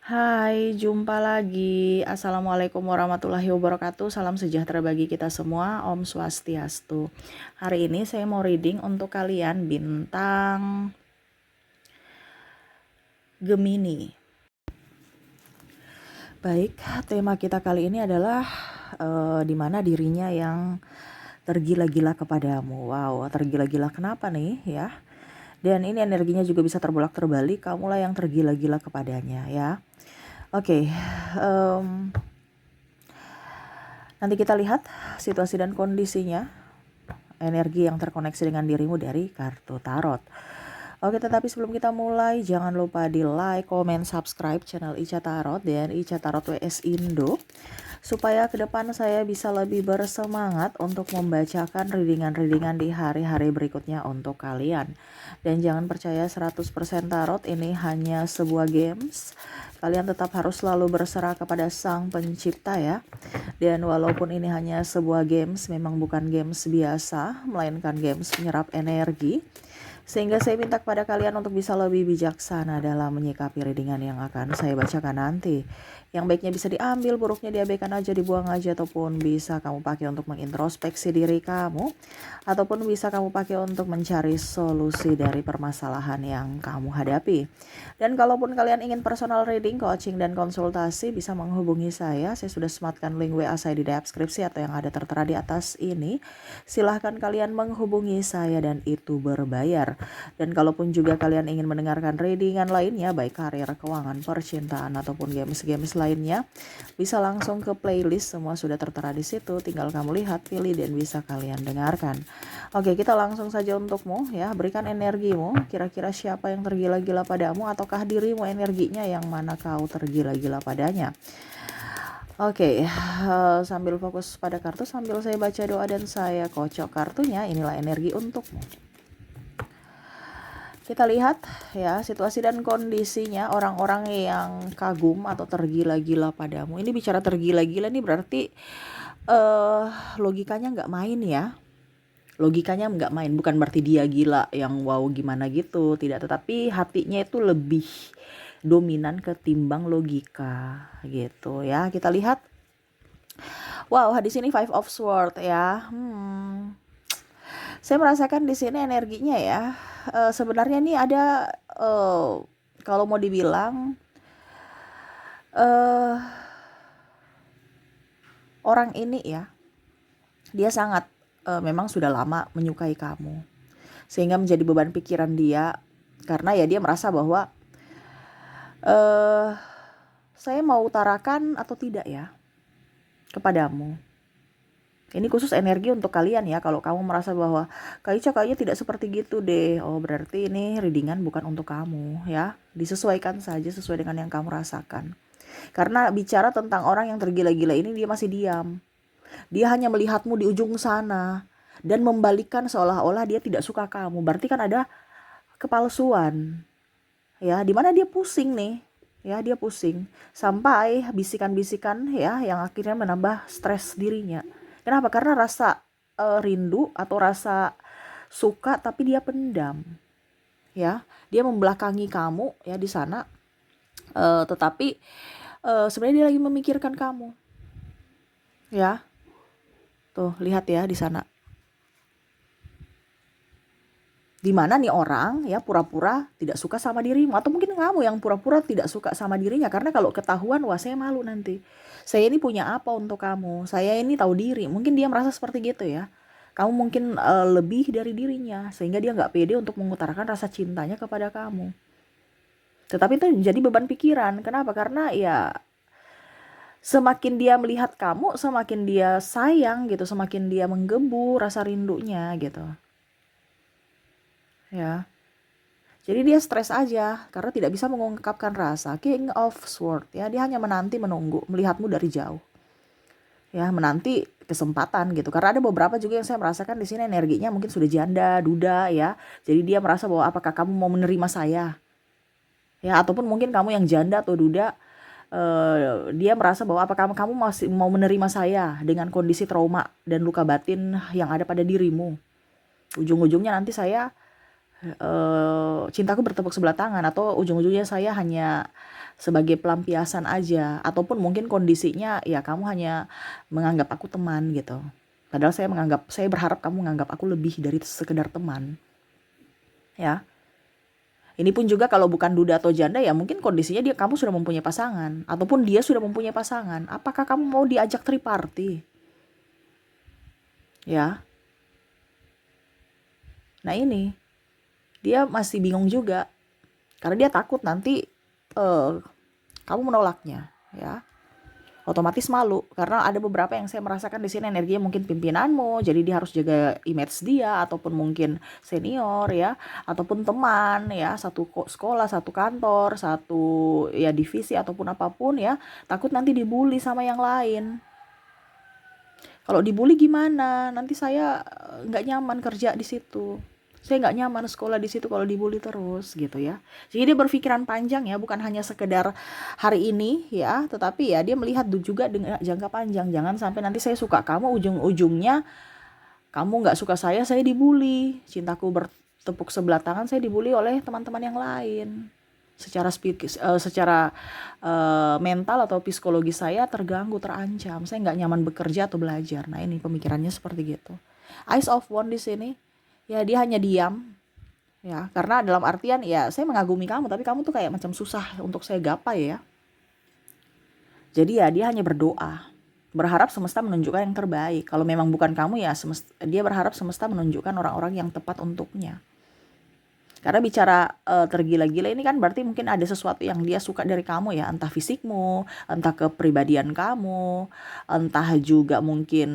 Hai, jumpa lagi. Assalamualaikum warahmatullahi wabarakatuh. Salam sejahtera bagi kita semua. Om Swastiastu. Hari ini saya mau reading untuk kalian bintang Gemini. Baik, tema kita kali ini adalah di mana dirinya yang tergila-gila kepadamu. Wow, tergila-gila kenapa nih ya? Dan ini energinya juga bisa terbolak-terbalik. Kamulah yang tergila-gila kepadanya ya. Oke, nanti kita lihat situasi dan kondisinya, energi yang terkoneksi dengan dirimu dari kartu tarot. Oke, tetapi sebelum kita mulai, jangan lupa di like, comment, subscribe channel Ica Tarot dan Ica Tarot WS Indo, supaya ke depan saya bisa lebih bersemangat untuk membacakan readingan-readingan di hari-hari berikutnya untuk kalian. Dan jangan percaya 100% tarot ini hanya sebuah games. Kalian tetap harus selalu berserah kepada Sang Pencipta ya. Dan walaupun ini hanya sebuah games, memang bukan games biasa, melainkan games penyerap energi. Sehingga saya minta kepada kalian untuk bisa lebih bijaksana dalam menyikapi readingan yang akan saya bacakan nanti. Yang baiknya bisa diambil, buruknya diabaikan aja, dibuang aja, ataupun bisa kamu pakai untuk mengintrospeksi diri kamu, ataupun bisa kamu pakai untuk mencari solusi dari permasalahan yang kamu hadapi. Dan kalaupun kalian ingin personal reading, coaching, dan konsultasi, bisa menghubungi saya. Saya sudah sematkan link WA saya di deskripsi atau yang ada tertera di atas ini. Silahkan kalian menghubungi saya dan itu berbayar. Dan kalaupun juga kalian ingin mendengarkan readingan lainnya, baik karir, keuangan, percintaan, ataupun games-games lainnya, bisa langsung ke playlist, semua sudah tertera di situ. Tinggal kamu lihat, pilih, dan bisa kalian dengarkan. Oke, kita langsung saja untukmu ya. Berikan energimu, kira-kira siapa yang tergila-gila padamu, ataukah dirimu energinya yang mana kau tergila-gila padanya. Oke, sambil fokus pada kartu, sambil saya baca doa dan saya kocok kartunya. Inilah energi untukmu. Kita lihat ya situasi dan kondisinya orang-orang yang kagum atau tergila-gila padamu. Ini bicara tergila-gila nih berarti logikanya nggak main ya. Logikanya nggak main, bukan berarti dia gila yang wow gimana gitu, tidak. Tetapi hatinya itu lebih dominan ketimbang logika gitu ya. Kita lihat. Wow, di sini Five of Swords ya. Saya merasakan di sini energinya ya. Sebenarnya nih ada kalau mau dibilang orang ini ya, dia sangat memang sudah lama menyukai kamu, sehingga menjadi beban pikiran dia karena ya dia merasa bahwa saya mau utarakan atau tidak ya kepadamu. Ini khusus energi untuk kalian ya. Kalau kamu merasa bahwa Kak Ica kayaknya tidak seperti gitu deh, oh berarti ini readingan bukan untuk kamu ya. Disesuaikan saja sesuai dengan yang kamu rasakan. Karena bicara tentang orang yang tergila-gila ini, dia masih diam. Dia hanya melihatmu di ujung sana dan membalikkan seolah-olah dia tidak suka kamu. Berarti kan ada kepalsuan ya, dimana dia pusing nih ya, dia pusing sampai bisikan-bisikan ya yang akhirnya menambah stres dirinya. Kenapa? Karena rasa rindu atau rasa suka tapi dia pendam ya, dia membelakangi kamu ya di sana, tetapi sebenarnya dia lagi memikirkan kamu ya. Tuh lihat ya di sana, di mana nih orang ya pura-pura tidak suka sama dirimu, atau mungkin kamu yang pura-pura tidak suka sama dirinya. Karena kalau ketahuan, wah saya malu nanti, saya ini punya apa untuk kamu, saya ini tahu diri. Mungkin dia merasa seperti gitu ya. Kamu mungkin lebih dari dirinya, sehingga dia nggak pede untuk mengutarakan rasa cintanya kepada kamu. Tetapi itu jadi beban pikiran. Kenapa? Karena ya semakin dia melihat kamu, semakin dia sayang gitu, semakin dia menggebu rasa rindunya gitu ya. Jadi dia stres aja karena tidak bisa mengungkapkan rasa. King of Swords ya, dia hanya menanti, menunggu, melihatmu dari jauh. Ya, menanti kesempatan gitu. Karena ada beberapa juga yang saya merasakan di sini energinya mungkin sudah janda, duda ya. Jadi dia merasa bahwa apakah kamu mau menerima saya? Ya, ataupun mungkin kamu yang janda atau duda, dia merasa bahwa apakah kamu masih mau menerima saya dengan kondisi trauma dan luka batin yang ada pada dirimu. Ujung-ujungnya nanti saya cintaku bertepuk sebelah tangan, atau ujung-ujungnya saya hanya sebagai pelampiasan aja, ataupun mungkin kondisinya ya kamu hanya menganggap aku teman gitu. Padahal saya berharap kamu menganggap aku lebih dari sekedar teman. Ya. Ini pun juga kalau bukan duda atau janda ya mungkin kondisinya kamu sudah mempunyai pasangan ataupun dia sudah mempunyai pasangan. Apakah kamu mau diajak triparty? Ya. Nah ini dia masih bingung juga karena dia takut nanti kamu menolaknya, ya. Otomatis malu karena ada beberapa yang saya merasakan di sini energinya mungkin pimpinanmu, jadi dia harus jaga image dia ataupun mungkin senior ya, ataupun teman ya, satu sekolah, satu kantor, satu ya divisi ataupun apapun ya, takut nanti dibully sama yang lain. Kalau dibully gimana? Nanti saya nggak nyaman kerja di situ. Saya nggak nyaman sekolah di situ kalau dibully terus gitu ya. Jadi dia berpikiran panjang ya, bukan hanya sekedar hari ini ya, tetapi ya dia melihat juga dengan jangka panjang. Jangan sampai nanti saya suka kamu, ujung-ujungnya kamu nggak suka saya dibully. Cintaku bertepuk sebelah tangan, saya dibully oleh teman-teman yang lain. Secara mental atau psikologi saya terganggu, terancam. Saya nggak nyaman bekerja atau belajar. Nah ini pemikirannya seperti gitu. Eyes of One di sini. Ya dia hanya diam ya, karena dalam artian ya saya mengagumi kamu tapi kamu tuh kayak macam susah untuk saya gapai ya. Jadi ya dia hanya berdoa, berharap semesta menunjukkan yang terbaik. Kalau memang bukan kamu ya dia berharap semesta menunjukkan orang-orang yang tepat untuknya. Karena bicara tergila-gila ini kan berarti mungkin ada sesuatu yang dia suka dari kamu ya, entah fisikmu, entah kepribadian kamu, entah juga mungkin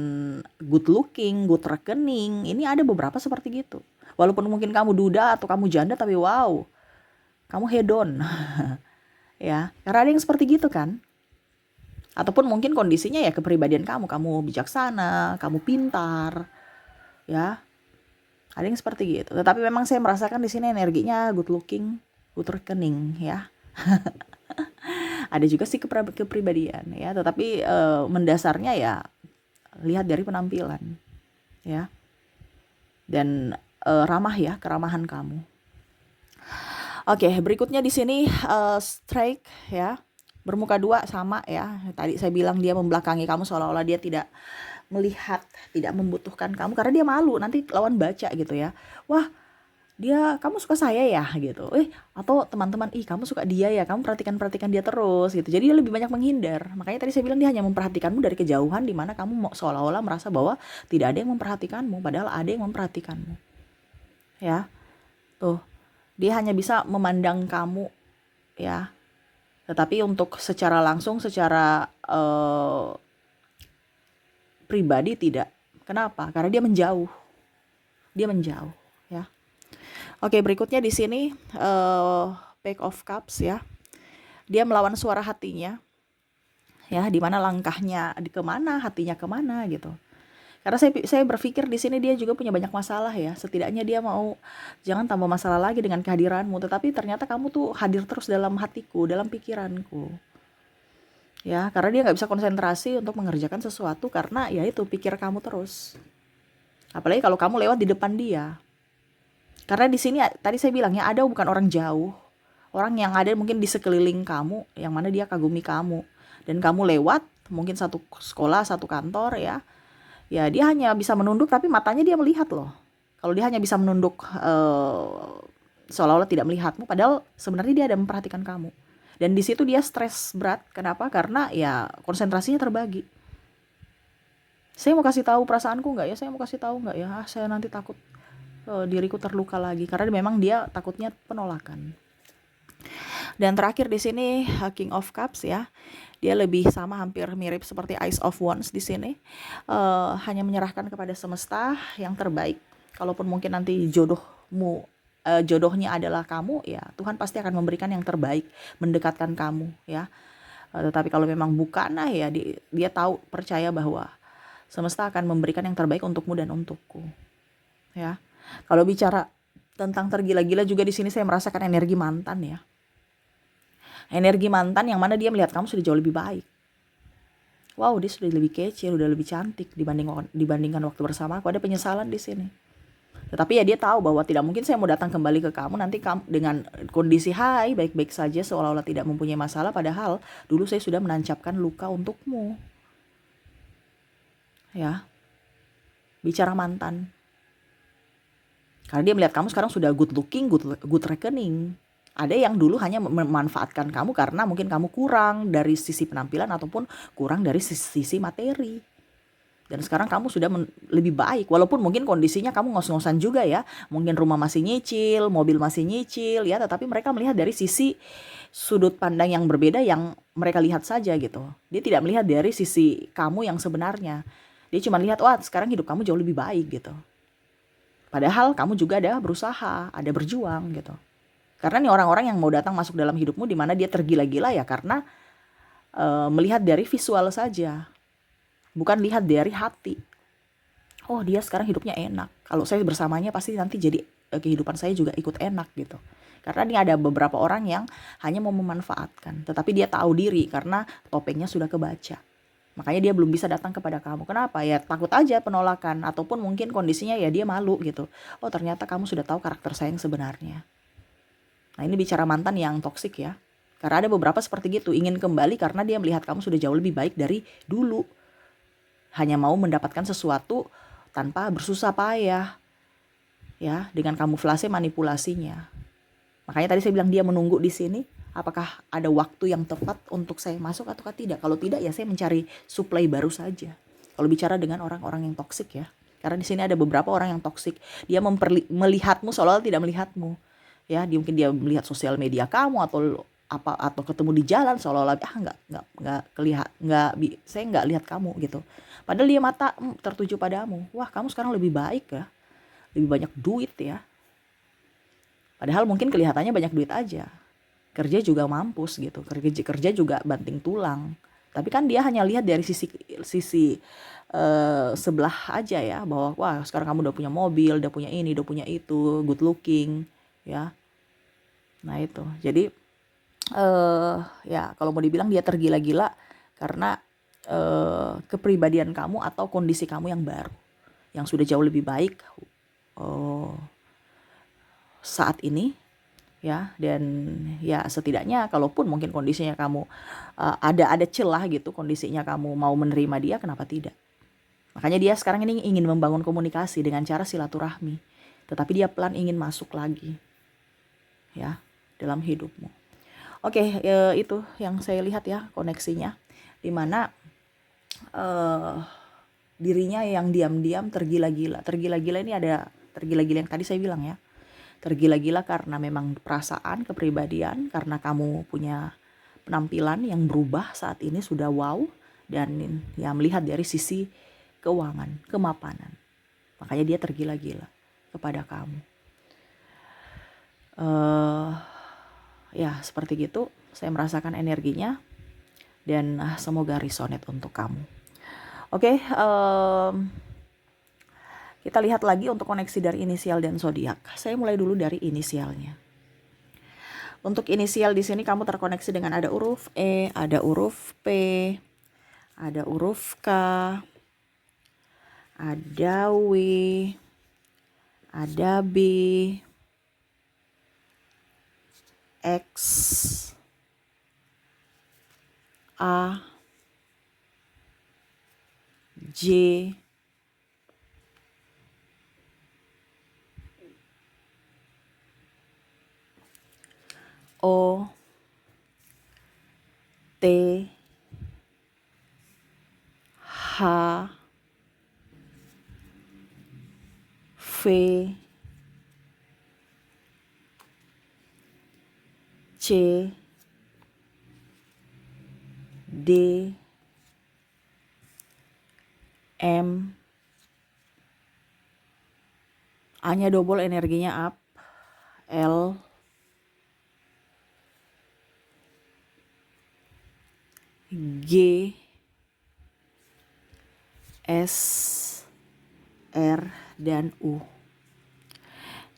good looking, good rekening. Ini ada beberapa seperti gitu. Walaupun mungkin kamu duda atau kamu janda tapi wow, kamu hedon. Ya, karena ada yang seperti gitu kan. Ataupun mungkin kondisinya ya kepribadian kamu bijaksana, kamu pintar. Ya. Ada yang seperti gitu. Tetapi memang saya merasakan di sini energinya good looking, good rekening ya. Ada juga sih kepribadian ya, tetapi mendasarnya ya lihat dari penampilan ya. Dan ramah ya, keramahan kamu. Oke, berikutnya di sini strike ya. Bermuka dua sama ya. Tadi saya bilang dia membelakangi kamu seolah-olah dia tidak melihat, tidak membutuhkan kamu karena dia malu nanti lawan baca gitu ya. Wah, kamu suka saya ya gitu. Atau teman-teman, kamu suka dia ya, kamu perhatikan dia terus gitu. Jadi dia lebih banyak menghindar. Makanya tadi saya bilang dia hanya memperhatikanmu dari kejauhan di mana kamu seolah-olah merasa bahwa tidak ada yang memperhatikanmu padahal ada yang memperhatikanmu. Ya. Tuh. Dia hanya bisa memandang kamu ya. Tetapi untuk secara langsung, secara pribadi tidak. Kenapa? Karena dia menjauh. Dia menjauh, ya. Oke, berikutnya di sini Page of Cups ya. Dia melawan suara hatinya. Ya, di mana langkahnya kemana, hatinya kemana gitu. Karena saya berpikir di sini dia juga punya banyak masalah ya. Setidaknya dia mau jangan tambah masalah lagi dengan kehadiranmu, tetapi ternyata kamu tuh hadir terus dalam hatiku, dalam pikiranku. Ya, karena dia nggak bisa konsentrasi untuk mengerjakan sesuatu karena ya itu pikir kamu terus. Apalagi kalau kamu lewat di depan dia. Karena di sini tadi saya bilang ya ada bukan orang jauh, orang yang ada mungkin di sekeliling kamu, yang mana dia kagumi kamu dan kamu lewat mungkin satu sekolah, satu kantor ya. Ya dia hanya bisa menunduk tapi matanya dia melihat loh. Kalau dia hanya bisa menunduk seolah-olah tidak melihatmu, padahal sebenarnya dia ada memperhatikan kamu. Dan di situ dia stres berat. Kenapa? Karena ya konsentrasinya terbagi. Saya mau kasih tahu perasaanku nggak ya? Saya mau kasih tahu nggak ya? Saya nanti takut diriku terluka lagi. Karena memang dia takutnya penolakan. Dan terakhir di sini King of Cups ya. Dia lebih sama hampir mirip seperti Ace of Wands di sini. Hanya menyerahkan kepada semesta yang terbaik. Kalaupun mungkin nanti jodohnya adalah kamu ya, Tuhan pasti akan memberikan yang terbaik, mendekatkan kamu ya. Tetapi kalau memang bukan, nah ya dia tahu, percaya bahwa semesta akan memberikan yang terbaik untukmu dan untukku ya. Kalau bicara tentang tergila-gila juga di sini saya merasakan energi mantan ya. Energi mantan yang mana dia melihat kamu sudah jauh lebih baik. Wow, dia sudah lebih kece, sudah lebih cantik dibandingkan waktu bersama aku. Ada penyesalan di sini. Tetapi ya dia tahu bahwa tidak mungkin saya mau datang kembali ke kamu nanti kamu dengan kondisi hai baik-baik saja seolah-olah tidak mempunyai masalah, padahal dulu saya sudah menancapkan luka untukmu. Ya, bicara mantan. Karena dia melihat kamu sekarang sudah good looking, good reckoning. Ada yang dulu hanya memanfaatkan kamu karena mungkin kamu kurang dari sisi penampilan ataupun kurang dari sisi materi. Dan sekarang kamu sudah lebih baik, walaupun mungkin kondisinya kamu ngos-ngosan juga ya. Mungkin rumah masih nyicil, mobil masih nyicil ya, tetapi mereka melihat dari sisi sudut pandang yang berbeda yang mereka lihat saja gitu. Dia tidak melihat dari sisi kamu yang sebenarnya. Dia cuma lihat, wah sekarang hidup kamu jauh lebih baik gitu. Padahal kamu juga ada berusaha, ada berjuang gitu. Karena nih orang-orang yang mau datang masuk dalam hidupmu di mana dia tergila-gila ya karena melihat dari visual saja. Bukan lihat dari hati. Oh dia sekarang hidupnya enak. Kalau saya bersamanya pasti nanti jadi kehidupan saya juga ikut enak gitu. Karena ini ada beberapa orang yang hanya mau memanfaatkan. Tetapi dia tahu diri karena topengnya sudah kebaca. Makanya dia belum bisa datang kepada kamu. Kenapa? Ya takut aja penolakan. Ataupun mungkin kondisinya ya dia malu gitu. Oh ternyata kamu sudah tahu karakter saya yang sebenarnya. Nah ini bicara mantan yang toksik ya. Karena ada beberapa seperti gitu. Ingin kembali karena dia melihat kamu sudah jauh lebih baik dari dulu. Hanya mau mendapatkan sesuatu tanpa bersusah payah. Ya, dengan kamuflase manipulasinya. Makanya tadi saya bilang dia menunggu di sini. Apakah ada waktu yang tepat untuk saya masuk atau tidak? Kalau tidak ya saya mencari supply baru saja. Kalau bicara dengan orang-orang yang toksik ya. Karena di sini ada beberapa orang yang toksik. Dia melihatmu seolah-olah tidak melihatmu. Ya, mungkin dia melihat sosial media kamu atau ketemu di jalan seolah-olah saya nggak lihat kamu gitu. Padahal dia mata tertuju padamu. Wah kamu sekarang lebih baik ya, lebih banyak duit ya. Padahal mungkin kelihatannya banyak duit aja. Kerja juga mampus gitu, kerja juga banting tulang. Tapi kan dia hanya lihat dari sisi sebelah aja ya, bahwa wah sekarang kamu udah punya mobil, udah punya ini, udah punya itu, good looking ya. Nah itu, jadi ya kalau mau dibilang dia tergila-gila karena kepribadian kamu atau kondisi kamu yang baru, yang sudah jauh lebih baik saat ini ya. Dan ya setidaknya kalaupun mungkin kondisinya kamu ada celah gitu, kondisinya kamu mau menerima dia, kenapa tidak. Makanya dia sekarang ini ingin membangun komunikasi dengan cara silaturahmi, tetapi dia pelan ingin masuk lagi ya dalam hidupmu. Oke, itu yang saya lihat ya koneksinya, dimana dirinya yang diam-diam tergila-gila. Tergila-gila ini ada tergila-gila yang tadi saya bilang ya. Tergila-gila karena memang perasaan, kepribadian, karena kamu punya penampilan yang berubah saat ini sudah wow, dan ya melihat dari sisi keuangan, kemapanan. Makanya dia tergila-gila kepada kamu. Ya seperti gitu saya merasakan energinya, dan semoga resonate untuk kamu. Oke, kita lihat lagi untuk koneksi dari inisial dan zodiak. Saya mulai dulu dari inisialnya. Untuk inisial di sini kamu terkoneksi dengan ada huruf E, ada huruf P, ada huruf K, ada W, ada B, X, A, J, O, T, H, V, C, D, M, A-nya double energinya up, L, G, S, R, dan U.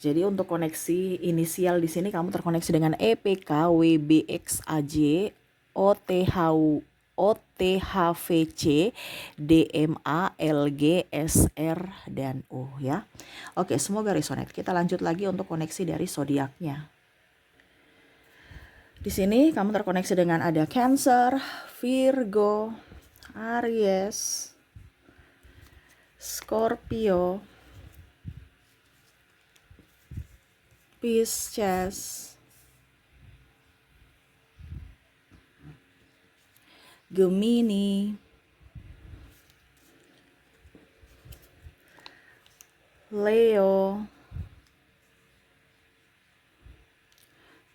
Jadi untuk koneksi inisial di sini kamu terkoneksi dengan E, P, K, W, B, X, A, J, O, T, H, OTHVC, DMA, LG, SR, dan U ya. Oke, semoga resonate. Kita lanjut lagi untuk koneksi dari zodiaknya. Di sini kamu terkoneksi dengan ada Cancer, Virgo, Aries, Scorpio, Pisces, Gemini, Leo,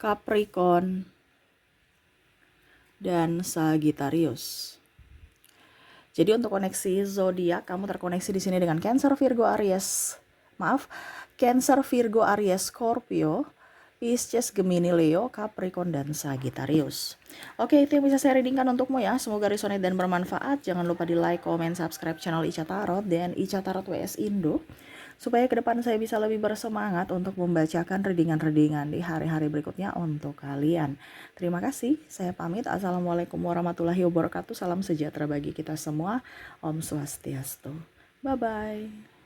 Capricorn, dan Sagittarius. Jadi untuk koneksi zodiak kamu terkoneksi di sini dengan Cancer, Virgo, Aries. Cancer, Virgo, Aries, Scorpio, Pisces, Gemini, Leo, Capricorn, dan Sagittarius. Oke, itu yang bisa saya readingkan untukmu ya. Semoga resonate dan bermanfaat. Jangan lupa di like, comment, subscribe channel Ica Tarot dan Ica Tarot WS Indo, supaya ke depan saya bisa lebih bersemangat untuk membacakan readingan-readingan di hari-hari berikutnya untuk kalian. Terima kasih, saya pamit. Assalamualaikum warahmatullahi wabarakatuh. Salam sejahtera bagi kita semua. Om Swastiastu. Bye-bye.